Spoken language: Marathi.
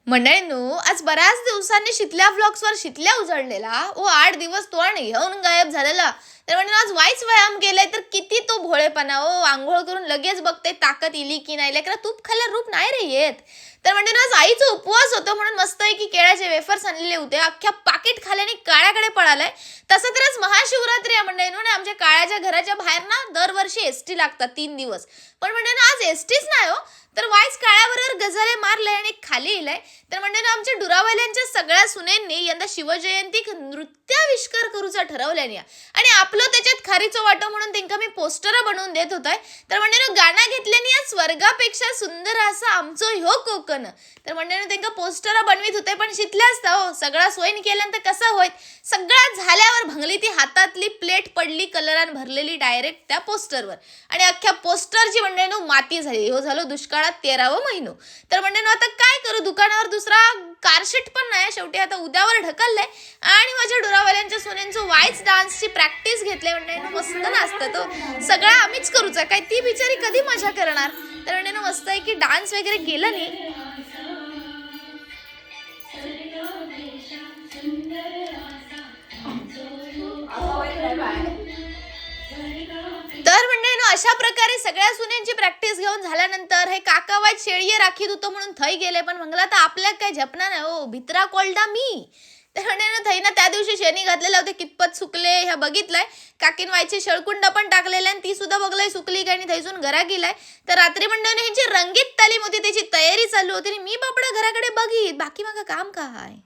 मंडळींनो, आज बऱ्याच दिवसांनी शितल्या व्लॉग्सवर शितल्या उजळलेला ओ 8 दिवस तो आणि घेऊन गायब झालेला. तर म्हणजे आज वाईच व्यायाम केलाय तर किती तो भोळेपणा ओ आंघोळ करून लगेच बघते ताकद इली की नाही. लेकरा तूप खाल्ल्यावर रूप नाही रे येत. तर म्हणजे ना आज आईचा उपवास होतो म्हणून मस्त आहे की केळ्याचे वेफर्स आणलेले होते. अख्ख्या पाकिट खाल्याने काळ्याकडे पळालाय. तसं तर आज महाशिवरात्री आहे मंडळींनो आणि आमच्या काळ्याच्या घराच्या बाहेर ना दरवर्षी एसटी लागतात 3 दिवस. पण म्हणजे ना आज एसटीच नाही हो, तर वाईच काळ्याबरोबर गजाले मारले आणि खाली इलाय. तर म्हणजे ना आमच्या डुरावाल्यांच्या सगळ्या सुनेंनी यंदा शिवजयंतीक नृत्याविष्कार करूचा ठरवल्याने आणि आपलं त्याच्यात खारीचं वाटो म्हणून त्यांना मी पोस्टर बनवून देत होताय. तर म्हणजे ना गाणं घेतल्याने या स्वर्गापेक्षा सुंदर असा आमचं ह्यो कोकण. तर म्हणजे ना त्यांना पोस्टर बनवित होते पण शितल्या असता हो सगळा सोयीन केल्यानंतर कसं होईल. सगळं झाल्यावर भंगली ती हातातली प्लेट पडली कलरान भरलेली डायरेक्ट त्या पोस्टरवर आणि अख्ख्या पोस्टरची म्हणजे माती झाली. हो झालो दुष्काळात 13वा महिनो. तर म्हणजे आता काय करू, दुकानावर दुसरा कारशीट पण नाही. शेवटी आता उद्यावर ढकललंय आणि माझ्या डोरावाल्यांच्या सोन्यांचं वाईच डान्सची प्रॅक्टिस घेतली. म्हणजे मस्त नाचतं तो सगळं आम्हीच करूचा काय, ती बिचारी कधी मजा करणार. तर म्हणजे मस्त आहे की डान्स वगैरे केलं नाही. तर म्हणजे अशा प्रकारे सगळ्या सुनेंची प्रॅक्टिस घेऊन झाल्यानंतर हे काका वाईट शेळये राखीत होतं म्हणून थई गेले. पण म्हणला तर आपल्या काय झपणार नाही हो, भित्रा कोल्डा मी. तर म्हणजे थई ना त्या दिवशी शेणी घातलेले होते कितपत सुकले ह्या बघितलंय. काकीन व्हायची शळकुंड पण टाकलेले आणि ती सुद्धा बघलंय सुकली काय आणि थैसून घरा गेलाय. तर रात्री म्हणजे ह्यांची रंगीत तालीम होती, त्याची तयारी चालू होती आणि मी बापडा घराकडे बघित बाकी मग काम काय.